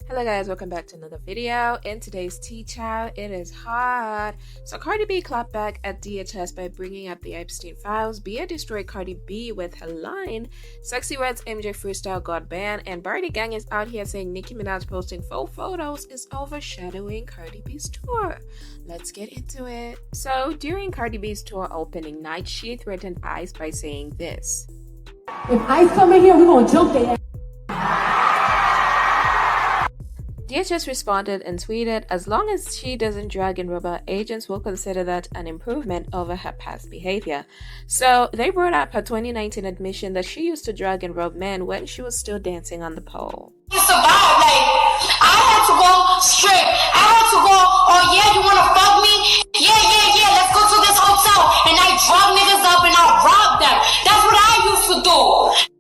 Hello guys, welcome back to another video. In today's tea chow, it is hot. So Cardi B clapped back at DHS by bringing up the Epstein files. Bia destroyed Cardi B with her line. Sexy Red's MJ freestyle got banned, and Barty Gang is out here saying Nicki Minaj posting faux photos is overshadowing Cardi B's tour. Let's get into it. So during Cardi B's tour opening night, she threatened ICE by saying this: "If ICE come in here, we're gonna jump their ass." DHS responded and tweeted, "As long as she doesn't drag and rob her, agents will consider that an improvement over her past behavior." So they brought up her 2019 admission that she used to drag and rob men when she was still dancing on the pole. Survive, like, I had to go straight. I had to go, oh yeah, you wanna fuck me? Yeah, let's go to this hotel. And I drop niggas up and I rob them. That's what I used to do.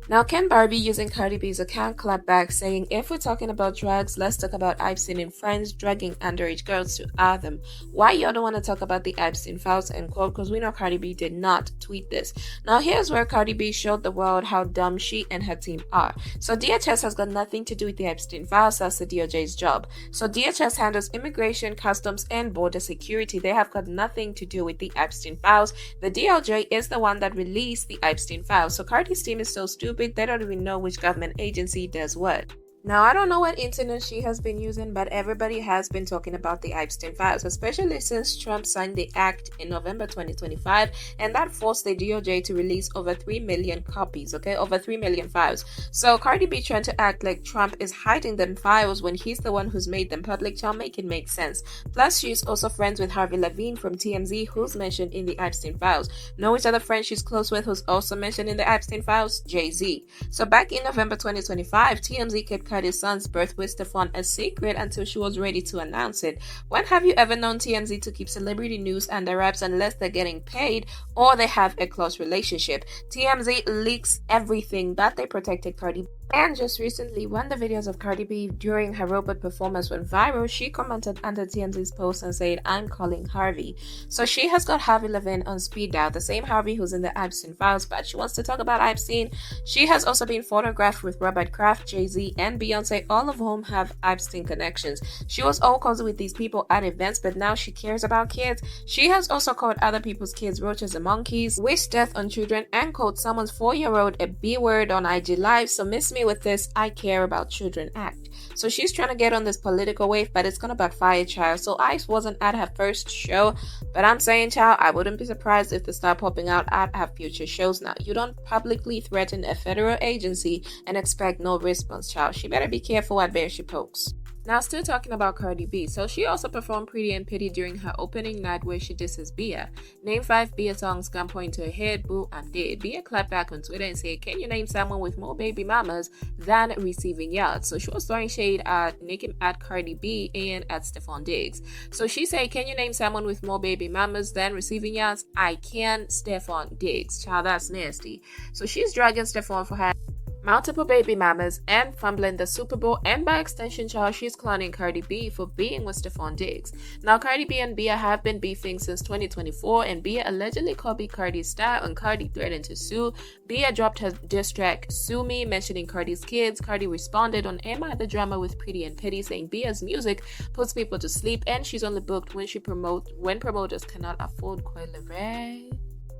Now, Ken Barbie, using Cardi B's account, clapped back, saying, "If we're talking about drugs, let's talk about Epstein and friends drugging underage girls to them. Why y'all don't want to talk about the Epstein files?" End quote, because we know Cardi B did not tweet this. Now, here's where Cardi B showed the world how dumb she and her team are. So DHS has got nothing to do with the Epstein files. That's the DOJ's job. So DHS handles immigration, customs, and border security. They have got nothing to do with the Epstein files. The DOJ is the one that released the Epstein files. So Cardi's team is so stupid they don't even know which government agency does what. Now, I don't know what internet she has been using, but everybody has been talking about the Epstein files, especially since Trump signed the act in November 2025, and that forced the DOJ to release over 3 million copies, over 3 million files. So Cardi B trying to act like Trump is hiding them files when he's the one who's made them public, shall make it make sense. Plus, she's also friends with Harvey Levin from TMZ, who's mentioned in the Epstein files. Know which other friend she's close with who's also mentioned in the Epstein files? Jay-Z. So back in November 2025, TMZ kept Cardi's son's birth with Stefon a secret until she was ready to announce it. When have you ever known TMZ to keep celebrity news under wraps unless they're getting paid or they have a close relationship? TMZ leaks everything, but they protected Cardi. And just recently, when the videos of Cardi B during her robot performance went viral, she commented under TMZ's post and said, "I'm calling Harvey." So she has got Harvey Levin on speed dial, the same Harvey who's in the Epstein files, but she wants to talk about Epstein. She has also been photographed with Robert Kraft, Jay-Z, and Beyonce, all of whom have Epstein connections. She was all cozy with these people at events, but now she cares about kids. She has also called other people's kids roaches and monkeys, wished death on children, and called someone's 4-year-old a B-word on IG Live. So miss me with this "I care about children" act. So she's trying to get on this political wave, but it's gonna backfire, child. So ICE wasn't at her first show, but I'm saying, child, I wouldn't be surprised if they start popping out at her future shows now. You don't publicly threaten a federal agency and expect no response, child. She better be careful what bear she pokes. Now, still talking about Cardi B, so she also performed Pretty and Pity during her opening night where she disses Bia. Name 5 Bia songs, gunpoint to her head, boo, and did. Bia clapped back on Twitter and said, "Can you name someone with more baby mamas than receiving yards?" So she was throwing shade at Nicki, at Cardi B, and at Stefon Diggs. So she said, "Can you name someone with more baby mamas than receiving yards?" "I can, Stefon Diggs." Child, that's nasty. So she's dragging Stefon for her multiple baby mamas and fumbling the Super Bowl, and by extension, child, she's clowning Cardi B for being with Stefon Diggs. Now, Cardi B and Bia have been beefing since 2024, and Bia allegedly copied Cardi's style, and Cardi threatened to sue. Bia dropped her diss track "Sue Me," mentioning Cardi's kids. Cardi responded on Am I the Drama with Pretty and Pity, saying Bia's music puts people to sleep, and she's only booked when promoters cannot afford Quelle.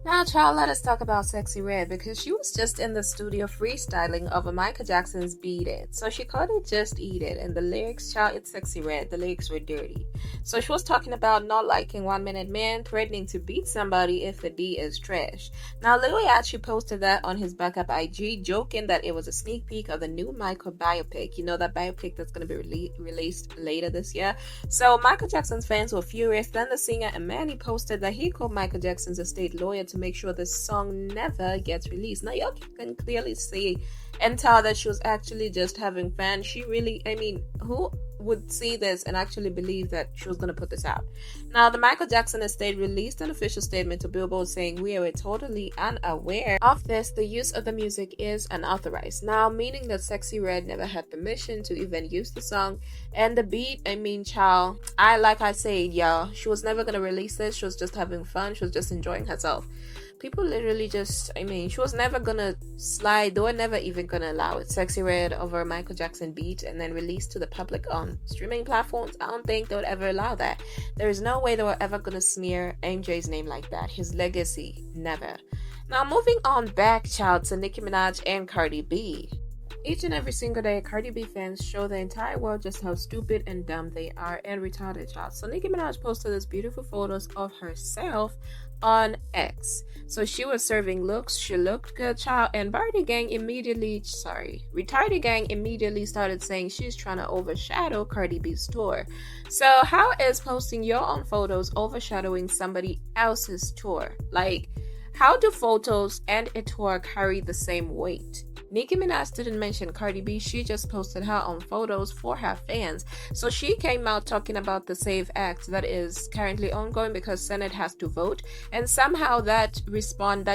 Now, child, let us talk about Sexy Red, because she was just in the studio freestyling over Michael Jackson's Beat It. So she called it Just Eat It, and the lyrics, child, it's Sexy Red. The lyrics were dirty. So she was talking about not liking 1 Minute Man, threatening to beat somebody if the D is trash. Now, Lil actually posted that on his backup IG, joking that it was a sneak peek of the new Michael biopic. You know, that biopic that's going to be released later this year. So Michael Jackson's fans were furious. Then the singer Amani posted that he called Michael Jackson's estate lawyer to make sure this song never gets released. Now, y'all can clearly see and tell that she was actually just having fun. She really, who would see this and actually believe that she was going to put this out? Now, the Michael Jackson estate released an official statement to Billboard saying, "We are totally unaware of this. The use of the music is unauthorized." Now, meaning that Sexy Red never had permission to even use the song. And the beat, child, like I said, y'all, she was never going to release this. She was just having fun. She was just enjoying herself. people literally just, I mean, she was never gonna slide. They were never even gonna allow it. Sexy Red over Michael Jackson beat and then released to the public on streaming platforms. I don't think they would ever allow that. There is no way they were ever gonna smear MJ's name like that. His legacy, never. Now moving on back, child, to Nicki Minaj and Cardi B. Each and every single day, Cardi B fans show the entire world just how stupid and dumb they are and retarded, child. So Nicki Minaj posted these beautiful photos of herself on X. So she was serving looks, she looked good, child, and retarded gang immediately started saying she's trying to overshadow Cardi B's tour. So how is posting your own photos overshadowing somebody else's tour? Like, how do photos and a tour carry the same weight? Nicki Minaj didn't mention Cardi B, she just posted her own photos for her fans. So she came out talking about the SAVE Act that is currently ongoing because Senate has to vote, and somehow that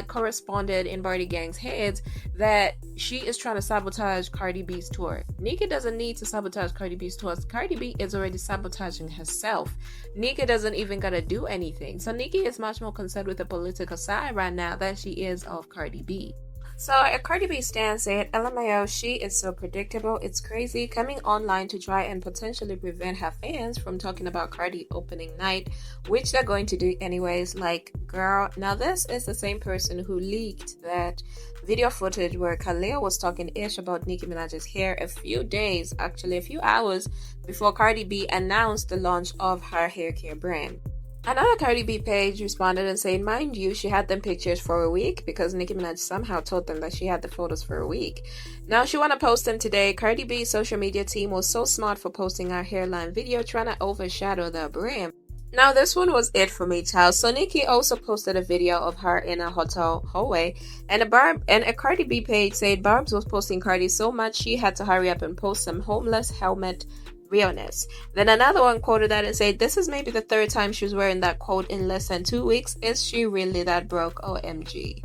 corresponded in Barty Gang's heads that she is trying to sabotage Cardi B's tour. Nicki doesn't need to sabotage Cardi B's tour. Cardi B is already sabotaging herself. Nicki doesn't even gotta do anything. So Nicki is much more concerned with the political side right now than she is of Cardi B. So a Cardi B stan said, LMAO, she is so predictable, it's crazy, coming online to try and potentially prevent her fans from talking about Cardi opening night, which they're going to do anyways. Like, girl, now this is the same person who leaked that video footage where Khalil was talking ish about Nicki Minaj's hair a few hours before Cardi B announced the launch of her hair care brand. Another Cardi B page responded and said, mind you, she had them pictures for a week because Nicki Minaj somehow told them that she had the photos for a week. Now she want to post them today. Cardi B's social media team was so smart for posting her hairline video trying to overshadow the brand. Now this one was it for me, child. So Nicki also posted a video of her in a hotel hallway, and a Cardi B page said Barb's was posting Cardi so much she had to hurry up and post some homeless helmet realness. Then another one quoted that and said, this is maybe the third time she was wearing that quote in less than 2 weeks. Is she really that broke? OMG.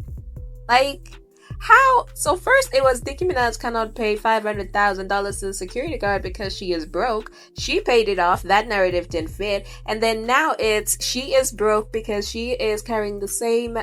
Like, how? So first it was Nicki Minaj cannot pay $500,000 to the security guard because she is broke. She paid it off. That narrative didn't fit. And then now it's she is broke because she is carrying the same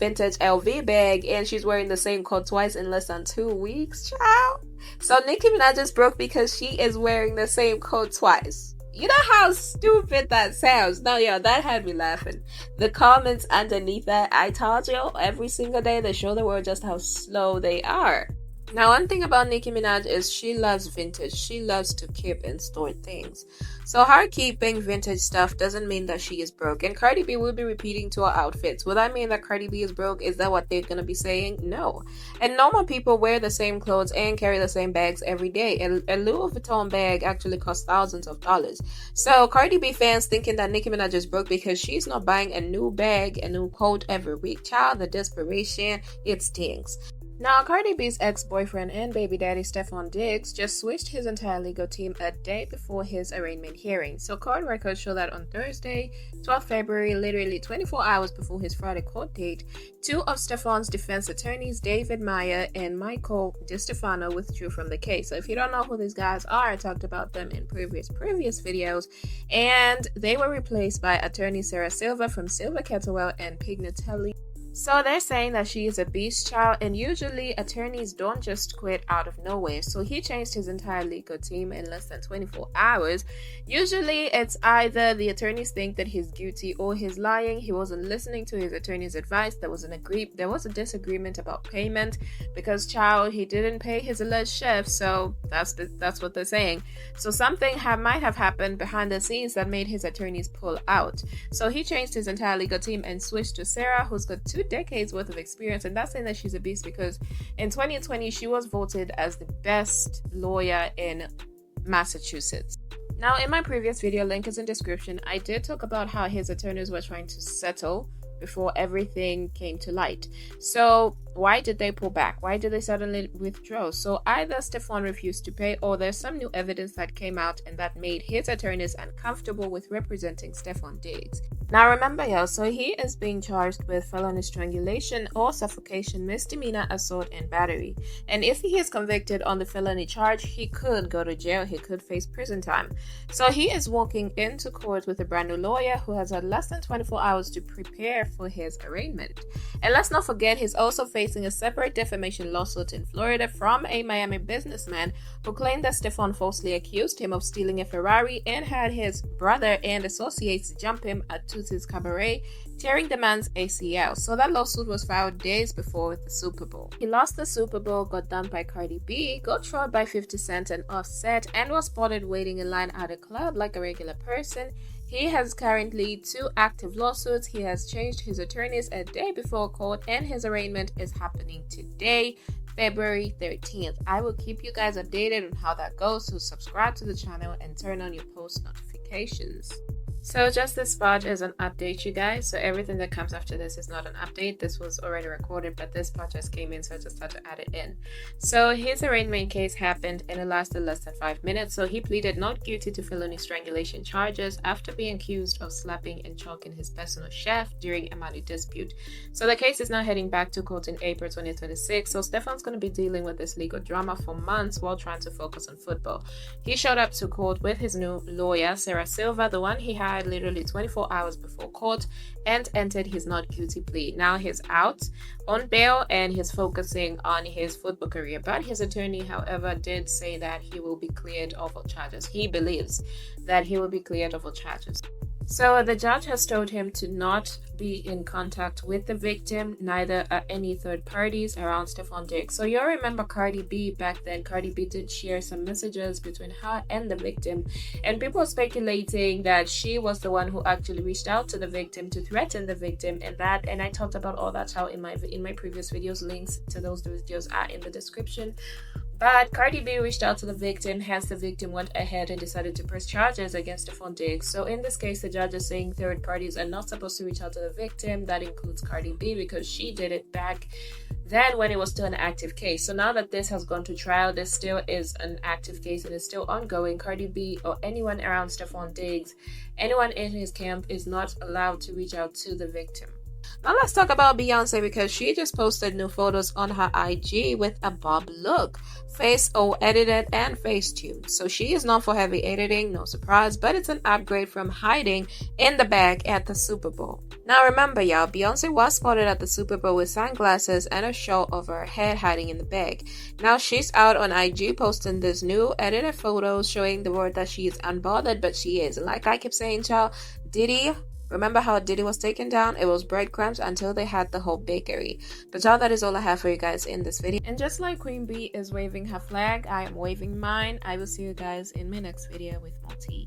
vintage LV bag and she's wearing the same coat twice in less than 2 weeks, child. So Nicki Minaj is broke because she is wearing the same coat twice. You know how stupid that sounds? No, yeah, that had me laughing. The comments underneath that, I told you, every single day they show the world just how slow they are. Now, one thing about Nicki Minaj is she loves vintage. She loves to keep and store things. So her keeping vintage stuff doesn't mean that she is broke. And Cardi B will be repeating to her outfits. Would that mean that Cardi B is broke? Is that what they're going to be saying? No. And normal people wear the same clothes and carry the same bags every day. A Louis Vuitton bag actually costs thousands of dollars. So Cardi B fans thinking that Nicki Minaj is broke because she's not buying a new bag, a new coat every week. Child, the desperation, it stinks. Now, Cardi B's ex-boyfriend and baby daddy Stefon Diggs just switched his entire legal team a day before his arraignment hearing. So court records show that on Thursday, 12 February, literally 24 hours before his Friday court date, two of Stefon's defense attorneys, David Meyer and Michael DiStefano, withdrew from the case. So if you don't know who these guys are, I talked about them in previous videos, and they were replaced by attorney Sarah Silva from Silva Kettlewell and Pignatelli. So they're saying that she is a beast, child, and usually attorneys don't just quit out of nowhere. So he changed his entire legal team in less than 24 hours. Usually it's either the attorneys think that he's guilty or he's lying. He wasn't listening to his attorney's advice. There was a disagreement about payment because, child, he didn't pay his alleged chef. So that's what they're saying. So something might have happened behind the scenes that made his attorneys pull out. So he changed his entire legal team and switched to Sarah, who's got 2 decades worth of experience. And that's saying that she's a beast because in 2020 she was voted as the best lawyer in Massachusetts. Now, in my previous video, link is in description, I did talk about how his attorneys were trying to settle before everything came to light. So why did they pull back? Why did they suddenly withdraw? So either Stefon refused to pay, or there's some new evidence that came out and that made his attorneys uncomfortable with representing Stefon Diggs. Now remember, y'all, so he is being charged with felony strangulation or suffocation, misdemeanor assault, and battery. And if he is convicted on the felony charge, he could go to jail. He could face prison time. So he is walking into court with a brand new lawyer who has had less than 24 hours to prepare for his arraignment. And let's not forget, he's also facing a separate defamation lawsuit in Florida from a Miami businessman who claimed that Stefon falsely accused him of stealing a Ferrari and had his brother and associates jump him at Tootsie's Cabaret, tearing the man's ACL. So that lawsuit was filed days before the Super Bowl. He lost the Super Bowl, got dumped by Cardi B, got trolled by 50 Cent and Offset, and was spotted waiting in line at a club like a regular person. He has currently 2 active lawsuits. He has changed his attorneys a day before court, and his arraignment is happening today, February 13th. I will keep you guys updated on how that goes, so subscribe to the channel and turn on your post notifications. So just this part is an update, you guys. So everything that comes after this is not an update. This was already recorded, but this part just came in, so I just had to add it in. So his arraignment case happened and it lasted less than 5 minutes. So he pleaded not guilty to felony strangulation charges after being accused of slapping and choking his personal chef during a money dispute. So the case is now heading back to court in April 2026. So Stefon's going to be dealing with this legal drama for months while trying to focus on football. He showed up to court with his new lawyer, Sarah Silva, the one he had literally 24 hours before court, and entered his not guilty plea. Now he's out on bail and he's focusing on his football career, but his attorney, however, did say that he will be cleared of all charges. He believes that he will be cleared of all charges. So the judge has told him to not be in contact with the victim, neither are any third parties around Stefon Diggs. So you'll remember Cardi B back then. Cardi B did share some messages between her and the victim, and people are speculating that she was the one who actually reached out to the victim to threaten the victim, and I talked about all that how in my previous videos. Links to those videos are in the description. But Cardi B reached out to the victim, hence the victim went ahead and decided to press charges against Stefon Diggs. So in this case, the judge is saying third parties are not supposed to reach out to the victim. That includes Cardi B, because she did it back then when it was still an active case. So now that this has gone to trial, this still is an active case and is still ongoing. Cardi B or anyone around Stefon Diggs, anyone in his camp, is not allowed to reach out to the victim. Now let's talk about Beyonce, because she just posted new photos on her IG with a bob look, face all edited and face tuned. So she is known for heavy editing, no surprise, but it's an upgrade from hiding in the bag at the Super Bowl. Now remember, y'all, Beyonce was spotted at the Super Bowl with sunglasses and a shawl over her head, hiding in the bag. Now she's out on IG posting this new edited photos showing the world that she is unbothered, but she is. Like I keep saying, y'all, remember how Diddy was taken down? It was breadcrumbs until they had the whole bakery. But y'all, that is all I have for you guys in this video. And just like Queen Bee is waving her flag, I am waving mine. I will see you guys in my next video with more tea.